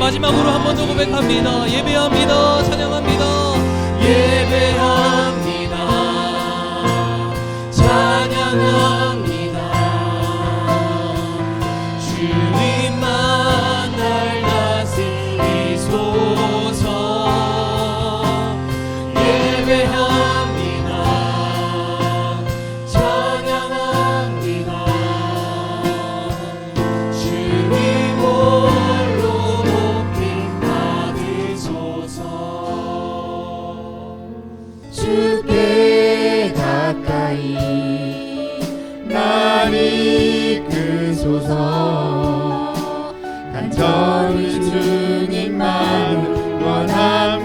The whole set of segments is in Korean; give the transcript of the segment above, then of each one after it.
마지막으로 한 번 더 고백합니다. 예배합니다. 찬양합니다. 예배합니다. 찬양합니다. 주님만 날 다스리소서. 예배합니다. 찬양합니다. 주님 홀로 높임 받으소서. 주께 가까이 날 이끄소서. 간절히 주님만 원합니다.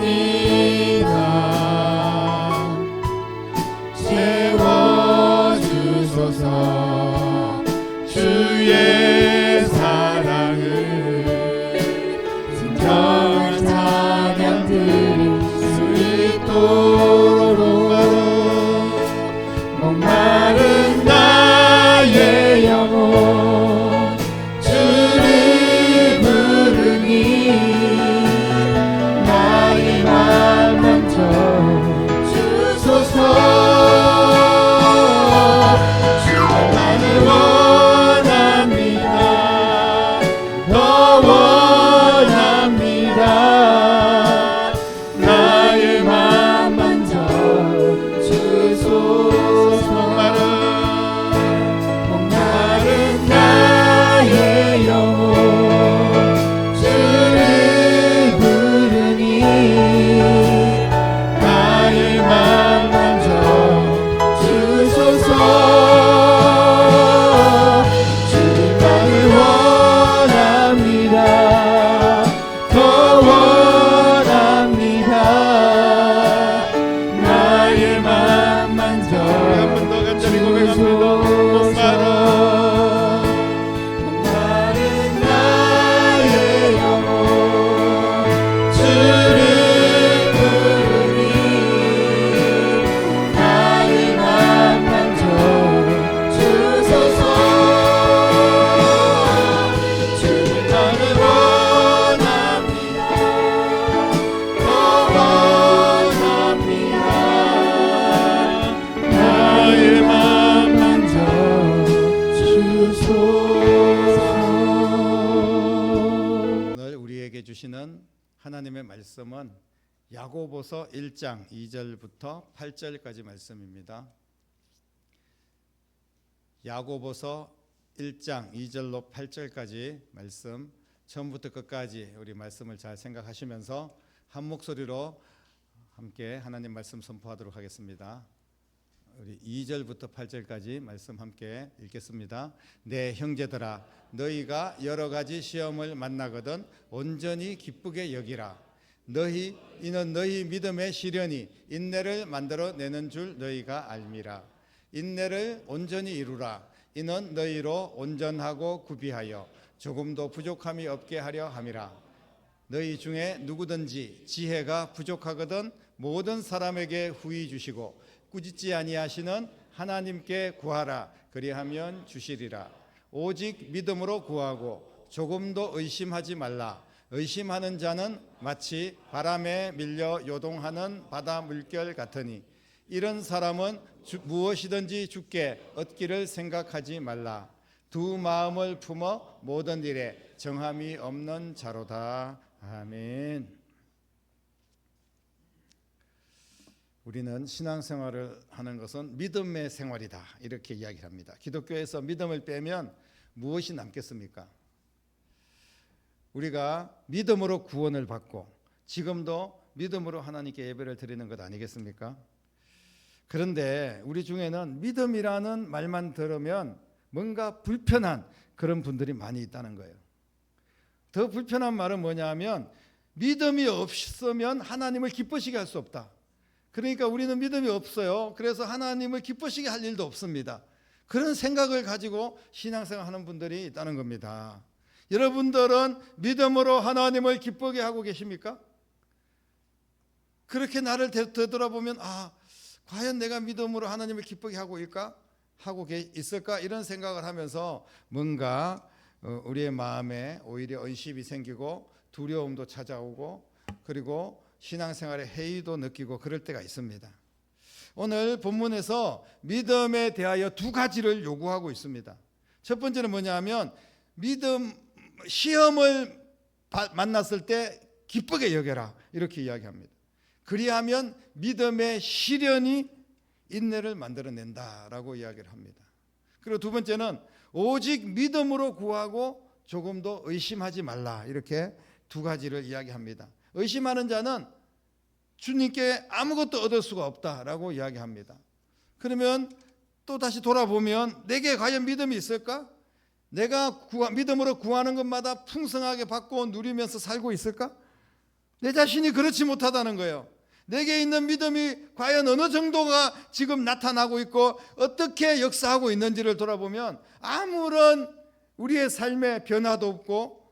채워주소서. 주의 사랑을 진정한 찬양 드릴 수 있도록 목마른 나의 영혼 주를 부르니 나의 맘 만져 주소서. 주만을 원합니다. 더 원합니다. 나의 맘 만져 주소서. 목마른 나의 영혼 주를 부르니 나의 맘 만져 주소서. 주만을 원합니다. 더 원합니다. 나의 맘 만져 한 번 더 간절히 고백합니다. 목마른 나의 영혼 주를 부르니 나의 맘 만져 주소서. 주님만을 원합니다. 더 원합니다. 나의 맘 만져 주소서. 오늘 우리에게 주시는 하나님의 말씀은 야고보서 1장 2절부터 8절까지 말씀입니다. 야고보서 1장 2절로 8절까지 말씀, 처음부터 끝까지 우리 말씀을 잘 생각하시면서 한 목소리로 함께 하나님 말씀 선포하도록 하겠습니다. 우리 2절부터 8절까지 말씀 함께 읽겠습니다. 내 형제들아, 너희가 여러 가지 시험을 만나거든 온전히 기쁘게 여기라. 이는 너희 믿음의 시련이 인내를 만들어내는 줄 너희가 알미라. 인내를 온전히 이루라. 이는 너희로 온전하고 구비하여 조금도 부족함이 없게 하려 함이라. 너희 중에 누구든지 지혜가 부족하거든 모든 사람에게 후히 주시고 꾸짖지 아니하시는 하나님께 구하라. 그리하면 주시리라. 오직 믿음으로 구하고 조금도 의심하지 말라. 의심하는 자는 마치 바람에 밀려 요동하는 바다 물결 같으니 이런 사람은 무엇이든지 주께 얻기를 생각하지 말라. 두 마음을 품어 모든 일에 정함이 없는 자로다. 아멘. 우리는 신앙생활을 하는 것은 믿음의 생활이다, 이렇게 이야기합니다. 기독교에서 믿음을 빼면 무엇이 남겠습니까? 우리가 믿음으로 구원을 받고 지금도 믿음으로 하나님께 예배를 드리는 것 아니겠습니까? 그런데 우리 중에는 믿음이라는 말만 들으면 뭔가 불편한 그런 분들이 많이 있다는 거예요. 더 불편한 말은 뭐냐면 믿음이 없으면 하나님을 기쁘시게 할 수 없다. 그러니까 우리는 믿음이 없어요. 그래서 하나님을 기쁘시게 할 일도 없습니다. 그런 생각을 가지고 신앙생활 하는 분들이 있다는 겁니다. 여러분들은 믿음으로 하나님을 기쁘게 하고 계십니까? 그렇게 나를 되돌아보면 과연 내가 믿음으로 하나님을 기쁘게 하고 있을까? 이런 생각을 하면서 뭔가 우리의 마음에 오히려 의심이 생기고 두려움도 찾아오고 그리고 신앙생활에 해이도 느끼고 그럴 때가 있습니다. 오늘 본문에서 믿음에 대하여 두 가지를 요구하고 있습니다. 첫 번째는 뭐냐면 시험을 만났을 때 기쁘게 여겨라 이렇게 이야기합니다. 그리하면 믿음의 시련이 인내를 만들어낸다라고 이야기를 합니다. 그리고 두 번째는 오직 믿음으로 구하고 조금도 의심하지 말라 이렇게 두 가지를 이야기합니다. 의심하는 자는 주님께 아무것도 얻을 수가 없다라고 이야기합니다. 그러면 또 다시 돌아보면 내게 과연 믿음이 있을까? 내가 믿음으로 구하는 것마다 풍성하게 받고 누리면서 살고 있을까? 내 자신이 그렇지 못하다는 거예요. 내게 있는 믿음이 과연 어느 정도가 지금 나타나고 있고 어떻게 역사하고 있는지를 돌아보면 아무런 우리의 삶에 변화도 없고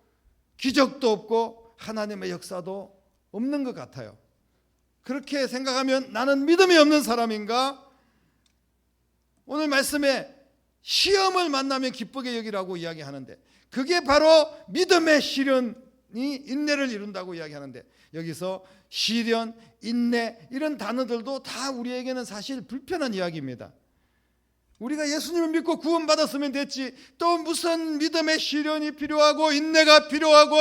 기적도 없고 하나님의 역사도 없는 것 같아요. 그렇게 생각하면 나는 믿음이 없는 사람인가? 오늘 말씀에 시험을 만나면 기쁘게 여기라고 이야기하는데 그게 바로 믿음의 시련이 인내를 이룬다고 이야기하는데 여기서 시련, 인내 이런 단어들도 다 우리에게는 사실 불편한 이야기입니다. 우리가 예수님을 믿고 구원받았으면 됐지 또 무슨 믿음의 시련이 필요하고 인내가 필요하고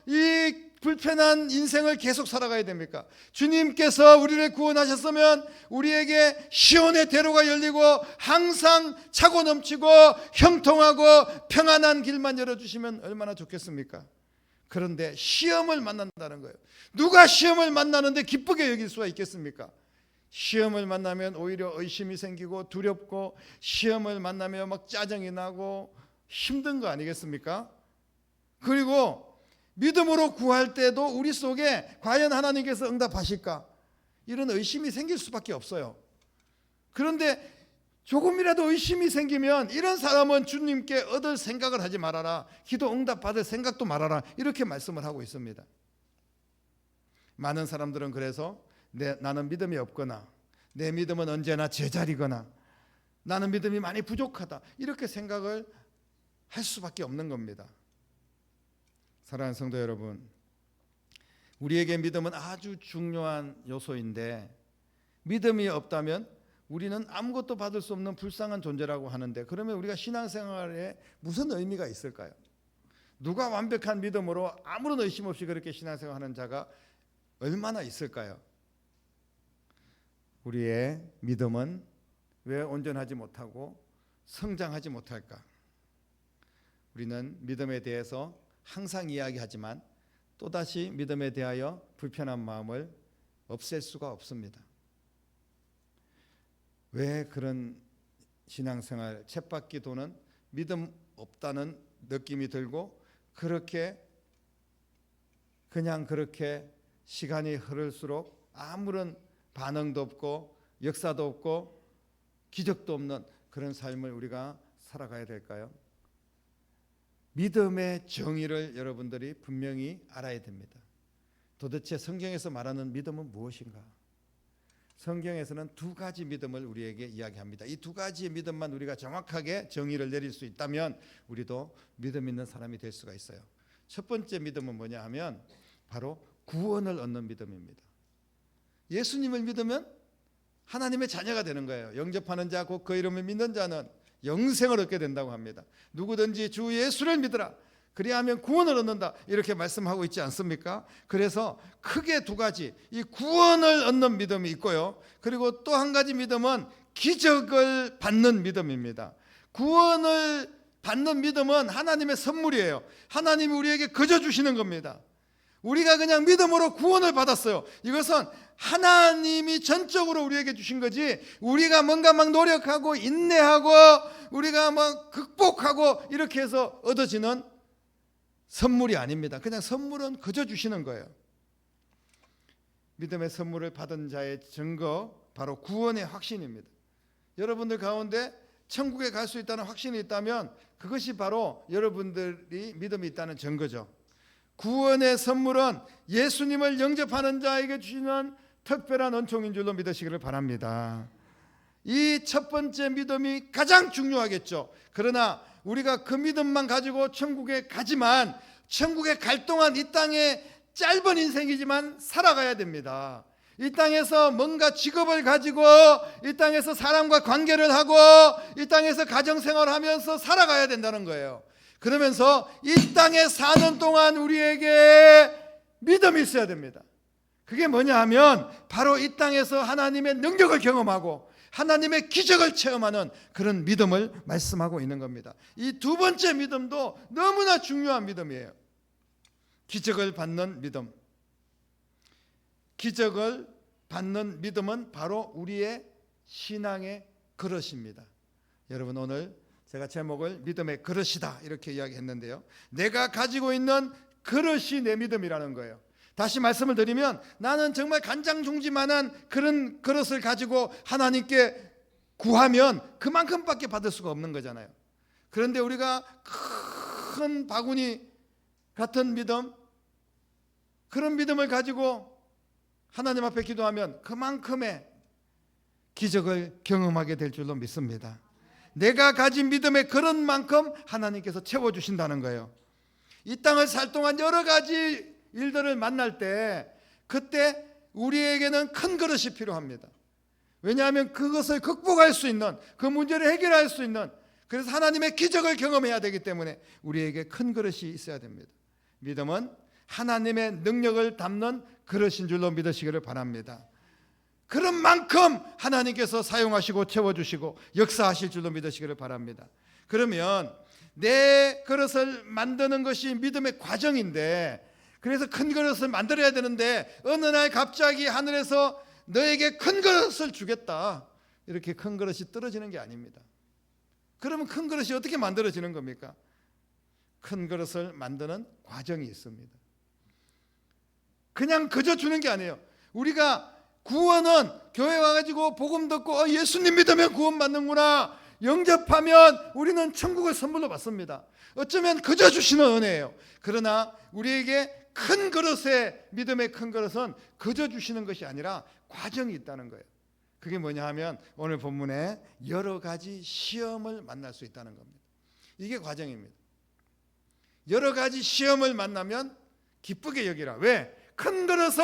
이 불편한 인생을 계속 살아가야 됩니까? 주님께서 우리를 구원하셨으면 우리에게 시온의 대로가 열리고 항상 차고 넘치고 형통하고 평안한 길만 열어주시면 얼마나 좋겠습니까? 그런데 시험을 만난다는 거예요. 누가 시험을 만나는데 기쁘게 여길 수가 있겠습니까? 시험을 만나면 오히려 의심이 생기고 두렵고 시험을 만나면 막 짜증이 나고 힘든 거 아니겠습니까? 그리고 믿음으로 구할 때도 우리 속에 과연 하나님께서 응답하실까? 이런 의심이 생길 수밖에 없어요. 그런데 조금이라도 의심이 생기면 이런 사람은 주님께 얻을 생각을 하지 말아라. 기도 응답받을 생각도 말아라. 이렇게 말씀을 하고 있습니다. 많은 사람들은 그래서 나는 믿음이 없거나 내 믿음은 언제나 제자리거나 나는 믿음이 많이 부족하다. 이렇게 생각을 할 수밖에 없는 겁니다. 사랑하는 성도 여러분, 우리에게 믿음은 아주 중요한 요소인데 믿음이 없다면 우리는 아무것도 받을 수 없는 불쌍한 존재라고 하는데 그러면 우리가 신앙생활에 무슨 의미가 있을까요? 누가 완벽한 믿음으로 아무런 의심 없이 그렇게 신앙생활하는 자가 얼마나 있을까요? 우리의 믿음은 왜 온전하지 못하고 성장하지 못할까? 우리는 믿음에 대해서 항상 이야기하지만 또다시 믿음에 대하여 불편한 마음을 없앨 수가 없습니다. 왜 그런 신앙생활 쳇바퀴 도는 믿음 없다는 느낌이 들고 그렇게 시간이 흐를수록 아무런 반응도 없고 역사도 없고 기적도 없는 그런 삶을 우리가 살아가야 될까요? 믿음의 정의를 여러분들이 분명히 알아야 됩니다. 도대체 성경에서 말하는 믿음은 무엇인가? 성경에서는 두 가지 믿음을 우리에게 이야기합니다. 이 두 가지의 믿음만 우리가 정확하게 정의를 내릴 수 있다면 우리도 믿음 있는 사람이 될 수가 있어요. 첫 번째 믿음은 뭐냐 하면 바로 구원을 얻는 믿음입니다. 예수님을 믿으면 하나님의 자녀가 되는 거예요. 영접하는 자 곧 그 이름을 믿는 자는 영생을 얻게 된다고 합니다. 누구든지 주 예수를 믿으라 그리하면 구원을 얻는다 이렇게 말씀하고 있지 않습니까? 그래서 크게 두 가지 이 구원을 얻는 믿음이 있고요. 그리고 또 한 가지 믿음은 기적을 받는 믿음입니다. 구원을 받는 믿음은 하나님의 선물이에요. 하나님이 우리에게 거저 주시는 겁니다. 우리가 그냥 믿음으로 구원을 받았어요. 이것은 하나님이 전적으로 우리에게 주신 거지 우리가 뭔가 막 노력하고 인내하고 우리가 막 극복하고 이렇게 해서 얻어지는 선물이 아닙니다. 그냥 선물은 거저 주시는 거예요. 믿음의 선물을 받은 자의 증거 바로 구원의 확신입니다. 여러분들 가운데 천국에 갈 수 있다는 확신이 있다면 그것이 바로 여러분들이 믿음이 있다는 증거죠. 구원의 선물은 예수님을 영접하는 자에게 주시는 특별한 은총인 줄로 믿으시기를 바랍니다. 이 첫 번째 믿음이 가장 중요하겠죠. 그러나 우리가 그 믿음만 가지고 천국에 가지만 천국에 갈 동안 이 땅에 짧은 인생이지만 살아가야 됩니다. 이 땅에서 뭔가 직업을 가지고 이 땅에서 사람과 관계를 하고 이 땅에서 가정생활을 하면서 살아가야 된다는 거예요. 그러면서 이 땅에 사는 동안 우리에게 믿음이 있어야 됩니다. 그게 뭐냐 하면 바로 이 땅에서 하나님의 능력을 경험하고 하나님의 기적을 체험하는 그런 믿음을 말씀하고 있는 겁니다. 이 두 번째 믿음도 너무나 중요한 믿음이에요. 기적을 받는 믿음. 기적을 받는 믿음은 바로 우리의 신앙의 그릇입니다. 여러분, 오늘 제가 제목을 믿음의 그릇이다 이렇게 이야기했는데요. 내가 가지고 있는 그릇이 내 믿음이라는 거예요. 다시 말씀을 드리면 나는 정말 간장종지만한 그런 그릇을 가지고 하나님께 구하면 그만큼밖에 받을 수가 없는 거잖아요. 그런데 우리가 큰 바구니 같은 믿음, 그런 믿음을 가지고 하나님 앞에 기도하면 그만큼의 기적을 경험하게 될 줄로 믿습니다. 내가 가진 믿음의 그런 만큼 하나님께서 채워주신다는 거예요. 이 땅을 살 동안 여러 가지 일들을 만날 때 그때 우리에게는 큰 그릇이 필요합니다. 왜냐하면 그것을 극복할 수 있는, 그 문제를 해결할 수 있는, 그래서 하나님의 기적을 경험해야 되기 때문에 우리에게 큰 그릇이 있어야 됩니다. 믿음은 하나님의 능력을 담는 그릇인 줄로 믿으시기를 바랍니다. 그런 만큼 하나님께서 사용하시고 채워주시고 역사하실 줄로 믿으시기를 바랍니다. 그러면 내 그릇을 만드는 것이 믿음의 과정인데, 그래서 큰 그릇을 만들어야 되는데 어느 날 갑자기 하늘에서 너에게 큰 그릇을 주겠다, 이렇게 큰 그릇이 떨어지는 게 아닙니다. 그러면 큰 그릇이 어떻게 만들어지는 겁니까? 큰 그릇을 만드는 과정이 있습니다. 그냥 그저 주는 게 아니에요. 우리가 구원은 교회 와가지고 복음 듣고 예수님 믿으면 구원받는구나, 영접하면 우리는 천국을 선물로 받습니다. 어쩌면 그저 주시는 은혜예요. 그러나 우리에게 큰 그릇의 믿음의 큰 그릇은 그저 주시는 것이 아니라 과정이 있다는 거예요. 그게 뭐냐 하면 오늘 본문에 여러 가지 시험을 만날 수 있다는 겁니다. 이게 과정입니다. 여러 가지 시험을 만나면 기쁘게 여기라. 왜? 큰 그릇을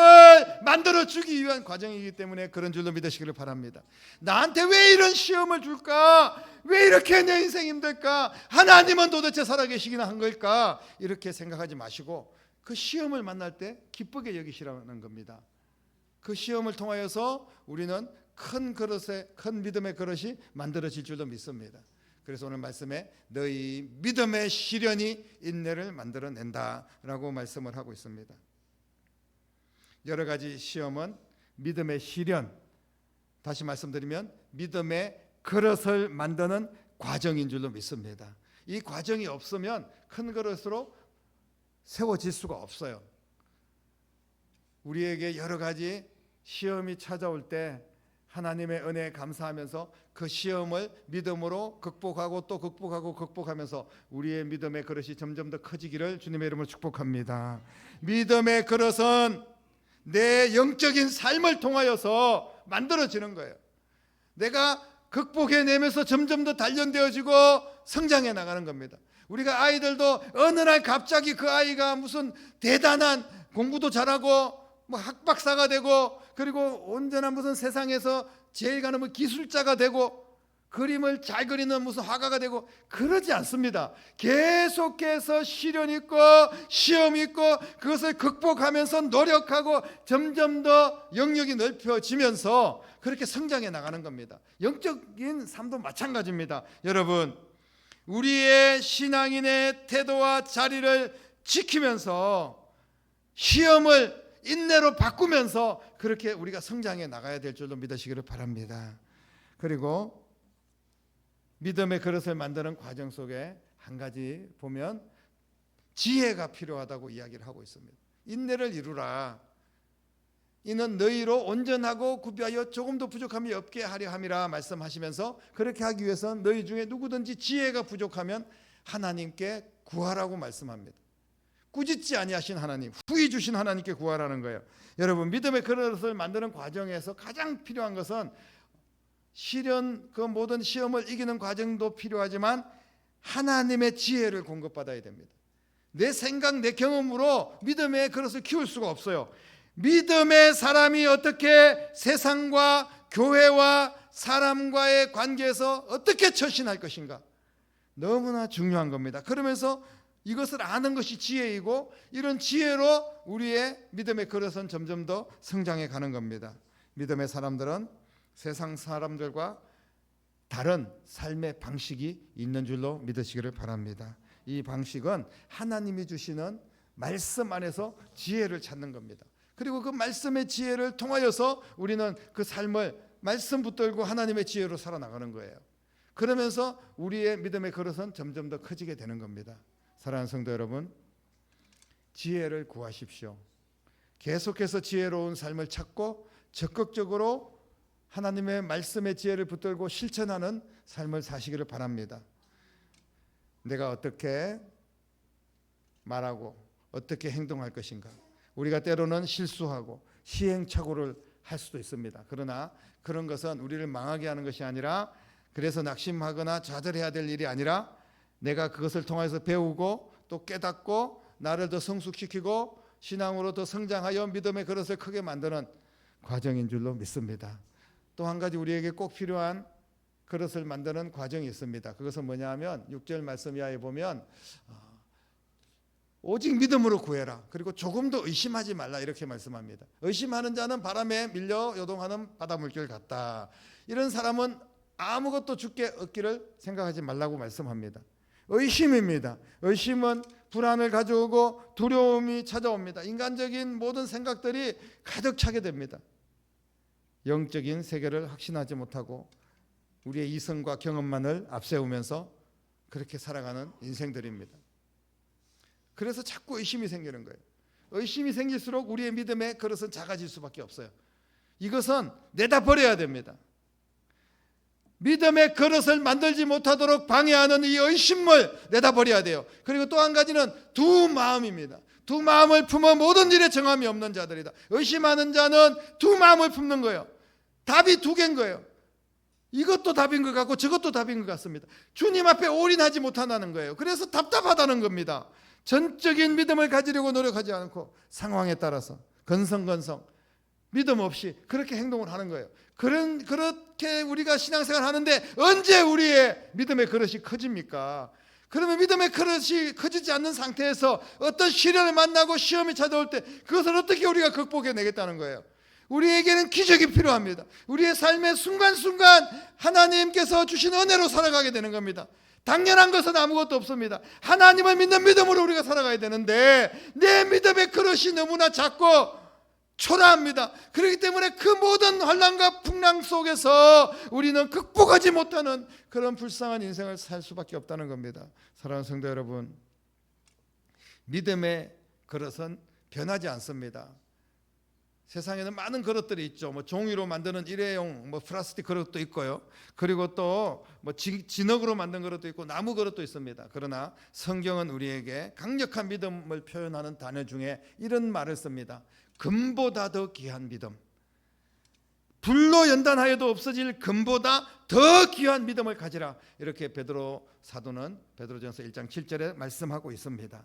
만들어주기 위한 과정이기 때문에 그런 줄로 믿으시기를 바랍니다. 나한테 왜 이런 시험을 줄까? 왜 이렇게 내 인생 힘들까? 하나님은 도대체 살아계시기나 한 걸까? 이렇게 생각하지 마시고 그 시험을 만날 때 기쁘게 여기시라는 겁니다. 그 시험을 통하여서 우리는 큰 그릇에, 큰 믿음의 그릇이 만들어질 줄로 믿습니다. 그래서 오늘 말씀에 너희 믿음의 시련이 인내를 만들어낸다라고 말씀을 하고 있습니다. 여러 가지 시험은 믿음의 시련, 다시 말씀드리면 믿음의 그릇을 만드는 과정인 줄로 믿습니다. 이 과정이 없으면 큰 그릇으로 세워질 수가 없어요. 우리에게 여러 가지 시험이 찾아올 때 하나님의 은혜에 감사하면서 그 시험을 믿음으로 극복하고 또 극복하면서 우리의 믿음의 그릇이 점점 더 커지기를 주님의 이름으로 축복합니다. 믿음의 그릇은 내 영적인 삶을 통하여서 만들어지는 거예요. 내가 극복해내면서 점점 더 단련되어지고 성장해 나가는 겁니다. 우리가 아이들도 어느 날 갑자기 그 아이가 무슨 대단한 공부도 잘하고 뭐 학박사가 되고 그리고 언제나 무슨 세상에서 제일 가는 뭐 기술자가 되고 그림을 잘 그리는 무슨 화가가 되고 그러지 않습니다. 계속해서 시련 있고 시험 있고 그것을 극복하면서 노력하고 점점 더 영역이 넓혀지면서 그렇게 성장해 나가는 겁니다. 영적인 삶도 마찬가지입니다. 여러분, 우리의 신앙인의 태도와 자리를 지키면서 시험을 인내로 바꾸면서 그렇게 우리가 성장해 나가야 될 줄로 믿으시기를 바랍니다. 그리고 믿음의 그릇을 만드는 과정 속에 한 가지 보면 지혜가 필요하다고 이야기를 하고 있습니다. 인내를 이루라. 이는 너희로 온전하고 구비하여 조금도 부족함이 없게 하려 함이라 말씀하시면서 그렇게 하기 위해서는 너희 중에 누구든지 지혜가 부족하면 하나님께 구하라고 말씀합니다. 꾸짖지 아니하신 하나님, 후히 주신 하나님께 구하라는 거예요. 여러분, 믿음의 그릇을 만드는 과정에서 가장 필요한 것은 시련, 그 모든 시험을 이기는 과정도 필요하지만 하나님의 지혜를 공급받아야 됩니다. 내 생각, 내 경험으로 믿음의 그릇을 키울 수가 없어요. 믿음의 사람이 어떻게 세상과 교회와 사람과의 관계에서 어떻게 처신할 것인가, 너무나 중요한 겁니다. 그러면서 이것을 아는 것이 지혜이고, 이런 지혜로 우리의 믿음의 그릇은 점점 더 성장해 가는 겁니다. 믿음의 사람들은 세상 사람들과 다른 삶의 방식이 있는 줄로 믿으시기를 바랍니다. 이 방식은 하나님이 주시는 말씀 안에서 지혜를 찾는 겁니다. 그리고 그 말씀의 지혜를 통하여서 우리는 그 삶을 말씀 붙들고 하나님의 지혜로 살아나가는 거예요. 그러면서 우리의 믿음의 그릇은 점점 더 커지게 되는 겁니다. 사랑하는 성도 여러분, 지혜를 구하십시오. 계속해서 지혜로운 삶을 찾고 적극적으로 하나님의 말씀의 지혜를 붙들고 실천하는 삶을 사시기를 바랍니다. 내가 어떻게 말하고 어떻게 행동할 것인가, 우리가 때로는 실수하고 시행착오를 할 수도 있습니다. 그러나 그런 것은 우리를 망하게 하는 것이 아니라, 그래서 낙심하거나 좌절해야 될 일이 아니라, 내가 그것을 통해서 배우고 또 깨닫고 나를 더 성숙시키고 신앙으로 더 성장하여 믿음의 그릇을 크게 만드는 과정인 줄로 믿습니다. 또 한 가지 우리에게 꼭 필요한 그릇을 만드는 과정이 있습니다. 그것은 뭐냐 하면 6절 말씀 이하에 보면 오직 믿음으로 구해라, 그리고 조금도 의심하지 말라, 이렇게 말씀합니다. 의심하는 자는 바람에 밀려 요동하는 바닷물결 같다. 이런 사람은 아무것도 주께 얻기를 생각하지 말라고 말씀합니다. 의심입니다. 의심은 불안을 가져오고 두려움이 찾아옵니다. 인간적인 모든 생각들이 가득 차게 됩니다. 영적인 세계를 확신하지 못하고 우리의 이성과 경험만을 앞세우면서 그렇게 살아가는 인생들입니다. 그래서 자꾸 의심이 생기는 거예요. 의심이 생길수록 우리의 믿음의 그릇은 작아질 수밖에 없어요. 이것은 내다 버려야 됩니다. 믿음의 그릇을 만들지 못하도록 방해하는 이 의심을 내다 버려야 돼요. 그리고 또 한 가지는 두 마음입니다. 두 마음을 품어 모든 일에 정함이 없는 자들이다. 의심하는 자는 두 마음을 품는 거예요. 답이 두 개인 거예요. 이것도 답인 것 같고 저것도 답인 것 같습니다. 주님 앞에 올인하지 못한다는 거예요. 그래서 답답하다는 겁니다. 전적인 믿음을 가지려고 노력하지 않고 상황에 따라서 건성건성 믿음 없이 그렇게 행동을 하는 거예요. 그렇게 우리가 신앙생활 하는데 언제 우리의 믿음의 그릇이 커집니까? 그러면 믿음의 그릇이 커지지 않는 상태에서 어떤 시련을 만나고 시험이 찾아올 때 그것을 어떻게 우리가 극복해내겠다는 거예요. 우리에게는 기적이 필요합니다. 우리의 삶의 순간순간 하나님께서 주신 은혜로 살아가게 되는 겁니다. 당연한 것은 아무것도 없습니다. 하나님을 믿는 믿음으로 우리가 살아가야 되는데 내 믿음의 그릇이 너무나 작고 초라합니다. 그렇기 때문에 그 모든 환난과 풍랑 속에서 우리는 극복하지 못하는 그런 불쌍한 인생을 살 수밖에 없다는 겁니다. 사랑하는 성도 여러분, 믿음의 그릇은 변하지 않습니다. 세상에는 많은 그릇들이 있죠. 종이로 만드는 일회용 플라스틱 그릇도 있고요. 그리고 또 진흙으로 만든 그릇도 있고 나무 그릇도 있습니다. 그러나 성경은 우리에게 강력한 믿음을 표현하는 단어 중에 이런 말을 씁니다. 금보다 더 귀한 믿음. 불로 연단하여도 없어질 금보다 더 귀한 믿음을 가지라. 이렇게 베드로 사도는 베드로전서 1장 7절에 말씀하고 있습니다.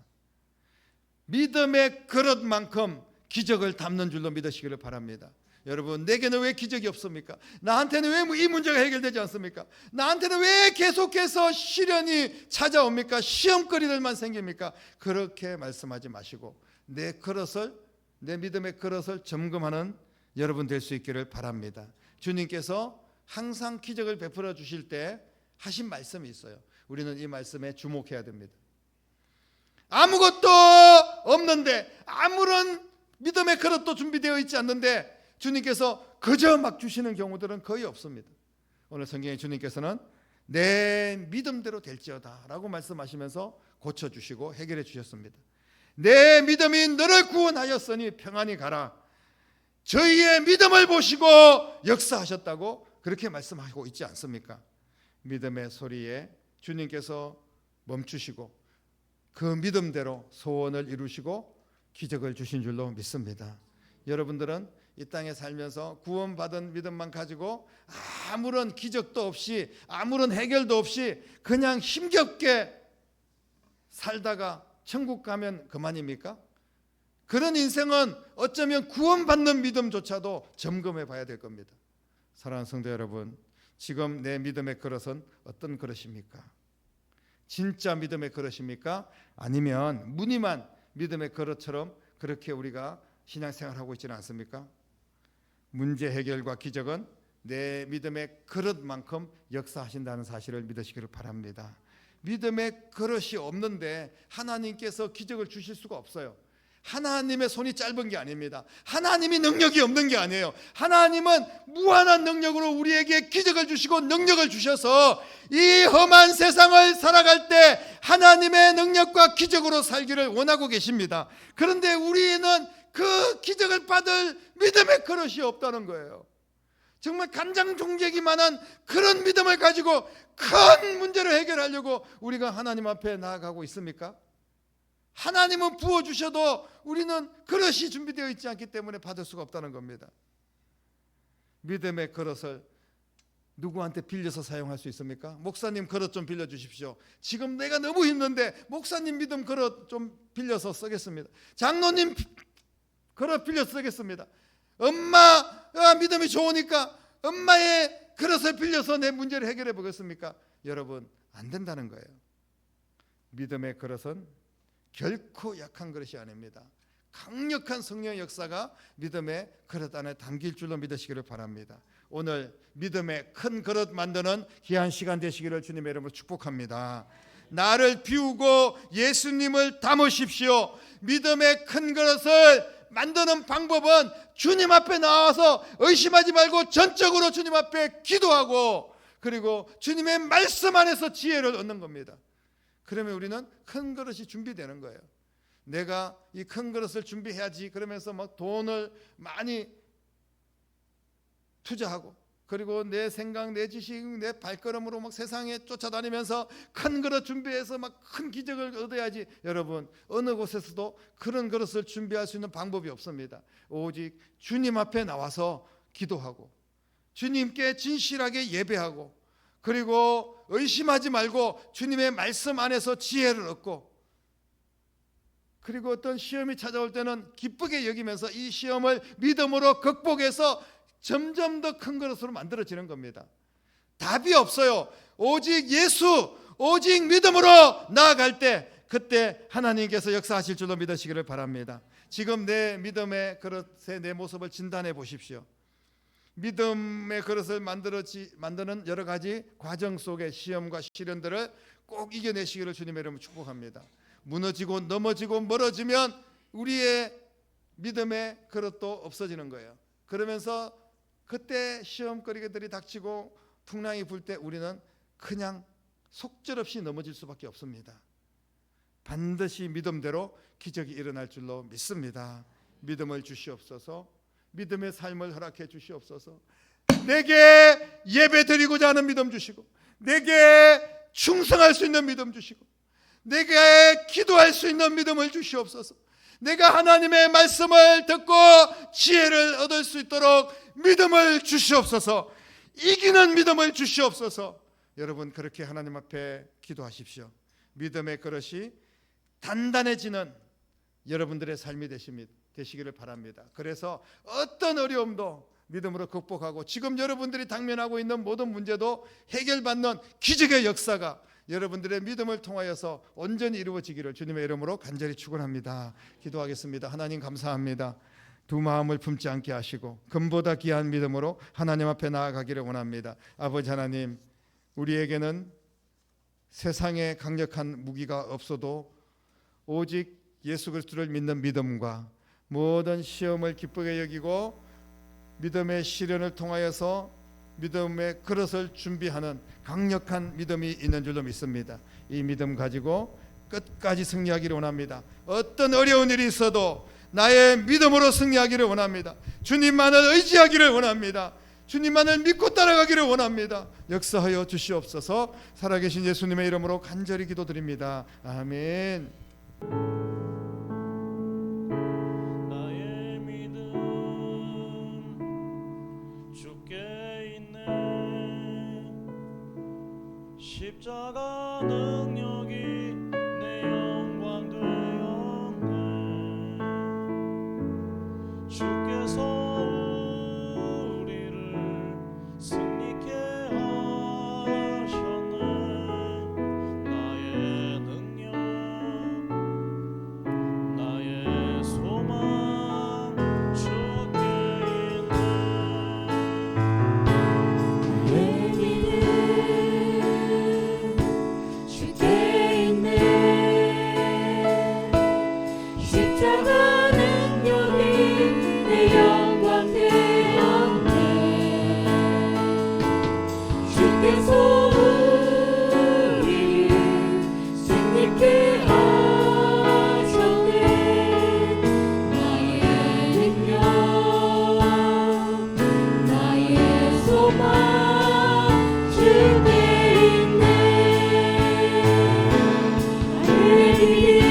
믿음의 그릇만큼 기적을 담는 줄로 믿으시기를 바랍니다. 여러분, 내게는 왜 기적이 없습니까? 나한테는 왜 이 문제가 해결되지 않습니까? 나한테는 왜 계속해서 시련이 찾아옵니까? 시험거리들만 생깁니까? 그렇게 말씀하지 마시고 내 그릇을, 내 믿음의 그릇을 점검하는 여러분 될 수 있기를 바랍니다. 주님께서 항상 기적을 베풀어 주실 때 하신 말씀이 있어요. 우리는 이 말씀에 주목해야 됩니다. 아무것도 없는데, 아무런 믿음의 그릇도 준비되어 있지 않는데 주님께서 그저 막 주시는 경우들은 거의 없습니다. 오늘 성경에 주님께서는 내 믿음대로 될지어다 라고 말씀하시면서 고쳐주시고 해결해 주셨습니다. 내 믿음이 너를 구원하였으니 평안히 가라. 저희의 믿음을 보시고 역사하셨다고 그렇게 말씀하고 있지 않습니까? 믿음의 소리에 주님께서 멈추시고 그 믿음대로 소원을 이루시고 기적을 주신 줄로 믿습니다. 여러분들은 이 땅에 살면서 구원받은 믿음만 가지고 아무런 기적도 없이 아무런 해결도 없이 그냥 힘겹게 살다가 천국 가면 그만입니까? 그런 인생은 어쩌면 구원받는 믿음조차도 점검해 봐야 될 겁니다. 사랑하는 성도 여러분, 지금 내 믿음의 그릇은 어떤 그릇입니까? 진짜 믿음의 그릇입니까? 아니면 무늬만 믿음의 그릇처럼 그렇게 우리가 신앙생활하고 있지는 않습니까? 문제 해결과 기적은 내 믿음의 그릇만큼 역사하신다는 사실을 믿으시기를 바랍니다. 믿음의 그릇이 없는데 하나님께서 기적을 주실 수가 없어요. 하나님의 손이 짧은 게 아닙니다. 하나님이 능력이 없는 게 아니에요. 하나님은 무한한 능력으로 우리에게 기적을 주시고 능력을 주셔서 이 험한 세상을 살아갈 때 하나님의 능력과 기적으로 살기를 원하고 계십니다. 그런데 우리는 그 기적을 받을 믿음의 그릇이 없다는 거예요. 정말 간장종제기만한 그런 믿음을 가지고 큰 문제를 해결하려고 우리가 하나님 앞에 나아가고 있습니까? 하나님은 부어주셔도 우리는 그릇이 준비되어 있지 않기 때문에 받을 수가 없다는 겁니다. 믿음의 그릇을 누구한테 빌려서 사용할 수 있습니까? 목사님 그릇 좀 빌려주십시오. 지금 내가 너무 힘든데 목사님 믿음 그릇 좀 빌려서 쓰겠습니다. 장로님 그릇 빌려서 쓰겠습니다. 엄마가 믿음이 좋으니까 엄마의 그릇을 빌려서 내 문제를 해결해 보겠습니까? 여러분, 안 된다는 거예요. 믿음의 그릇은 결코 약한 그릇이 아닙니다. 강력한 성령의 역사가 믿음의 그릇 안에 담길 줄로 믿으시기를 바랍니다. 오늘 믿음의 큰 그릇 만드는 귀한 시간 되시기를 주님의 이름으로 축복합니다. 나를 비우고 예수님을 담으십시오. 믿음의 큰 그릇을 만드는 방법은 주님 앞에 나와서 의심하지 말고 전적으로 주님 앞에 기도하고 그리고 주님의 말씀 안에서 지혜를 얻는 겁니다. 그러면 우리는 큰 그릇이 준비되는 거예요. 내가 이 큰 그릇을 준비해야지 그러면서 막 돈을 많이 투자하고 그리고 내 생각, 내 지식, 내 발걸음으로 막 세상에 쫓아다니면서 큰 그릇 준비해서 막 큰 기적을 얻어야지. 여러분, 어느 곳에서도 그런 그릇을 준비할 수 있는 방법이 없습니다. 오직 주님 앞에 나와서 기도하고 주님께 진실하게 예배하고 그리고 의심하지 말고 주님의 말씀 안에서 지혜를 얻고 그리고 어떤 시험이 찾아올 때는 기쁘게 여기면서 이 시험을 믿음으로 극복해서 점점 더 큰 그릇으로 만들어지는 겁니다. 답이 없어요. 오직 예수, 오직 믿음으로 나아갈 때 그때 하나님께서 역사하실 줄로 믿으시기를 바랍니다. 지금 내 믿음의 그릇의 내 모습을 진단해 보십시오. 믿음의 그릇을 만드는 여러 가지 과정 속의 시험과 시련들을 꼭 이겨내시기를 주님의 이름으로 축복합니다. 무너지고 넘어지고 멀어지면 우리의 믿음의 그릇도 없어지는 거예요. 그러면서 그때 시험거리들이 닥치고 풍랑이 불 때 우리는 그냥 속절없이 넘어질 수밖에 없습니다. 반드시 믿음대로 기적이 일어날 줄로 믿습니다. 믿음을 주시옵소서. 믿음의 삶을 허락해 주시옵소서. 내게 예배드리고자 하는 믿음 주시고 내게 충성할 수 있는 믿음 주시고 내게 기도할 수 있는 믿음을 주시옵소서. 내가 하나님의 말씀을 듣고 지혜를 얻을 수 있도록 믿음을 주시옵소서. 이기는 믿음을 주시옵소서. 여러분, 그렇게 하나님 앞에 기도하십시오. 믿음의 그릇이 단단해지는 여러분들의 삶이 되시기를 바랍니다. 그래서 어떤 어려움도 믿음으로 극복하고 지금 여러분들이 당면하고 있는 모든 문제도 해결받는 기적의 역사가 여러분들의 믿음을 통하여서 온전히 이루어지기를 주님의 이름으로 간절히 축원합니다. 기도하겠습니다. 하나님 감사합니다. 두 마음을 품지 않게 하시고 금보다 귀한 믿음으로 하나님 앞에 나아가기를 원합니다. 아버지 하나님, 우리에게는 세상에 강력한 무기가 없어도 오직 예수 그리스도를 믿는 믿음과 모든 시험을 기쁘게 여기고 믿음의 시련을 통하여서 믿음의 그릇을 준비하는 강력한 믿음이 있는 줄로 믿습니다. 이 믿음 가지고 끝까지 승리하기를 원합니다. 어떤 어려운 일이 있어도 나의 믿음으로 승리하기를 원합니다. 주님만을 의지하기를 원합니다. 주님만을 믿고 따라가기를 원합니다. 역사하여 주시옵소서. 살아계신 예수님의 이름으로 간절히 기도드립니다. 아멘. 나의 믿음 십자가 능력이 내 영광 되었네. 주께서 우리를 승리케 하셨네. 나의 능력 나의 소망 주께 있네. 내 믿음 주께 있네. 십자가 능력이 내 영광 되었네. 주께서 우리를 승리케 하셨네. 나의 능력 나의 소망 주께 있네. 나의 믿음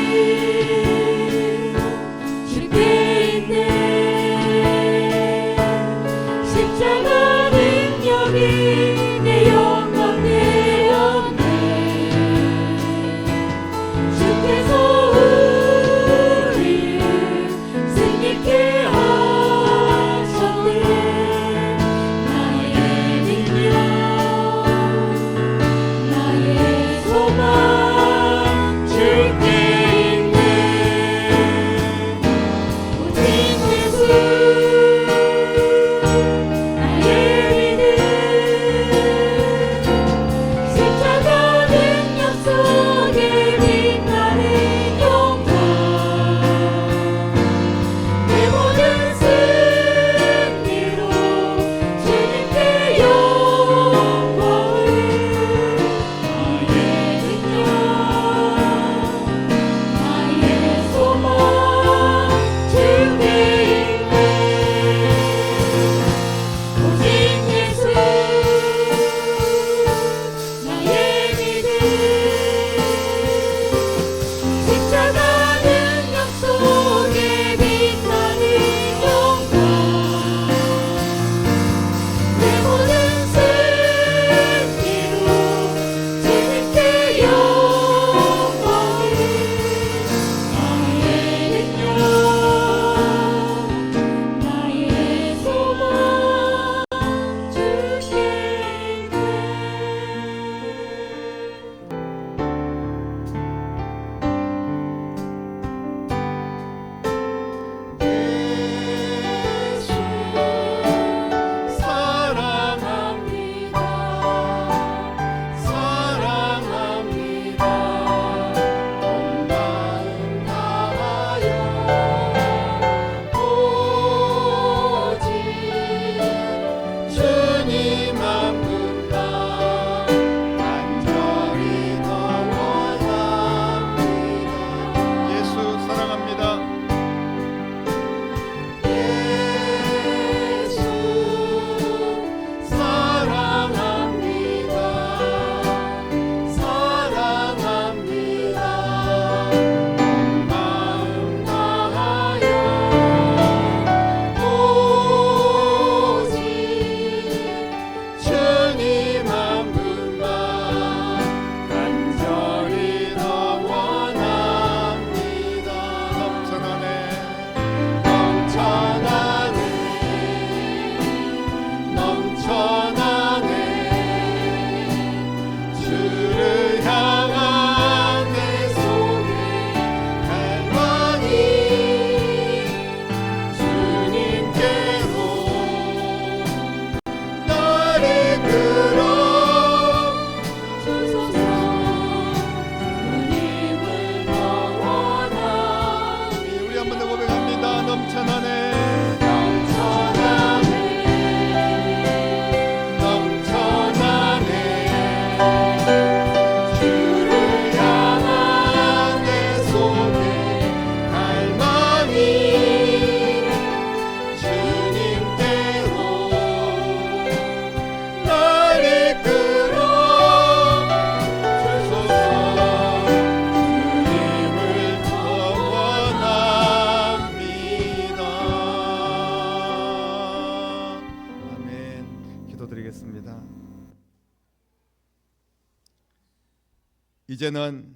이제는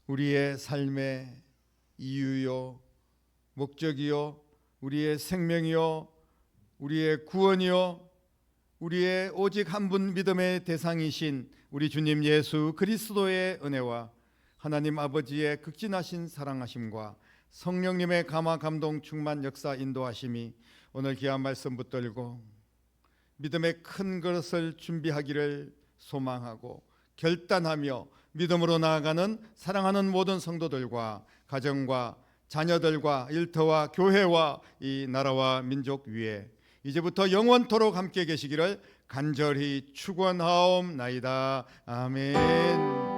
우리의 삶의 이유요, 목적이요, 우리의 생명이요, 우리의 구원이요, 우리의 오직 한 분 믿음의 대상이신 우리 주님 예수 그리스도의 은혜와 하나님 아버지의 극진하신 사랑하심과 성령님의 감화 감동 충만 역사 인도하심이 오늘 귀한 말씀 붙들고 믿음의 큰 것을 준비하기를 소망하고 결단하며 믿음으로 나아가는 사랑하는 모든 성도들과 가정과 자녀들과 일터와 교회와 이 나라와 민족 위에 이제부터 영원토록 함께 계시기를 간절히 축원하옵나이다. 아멘.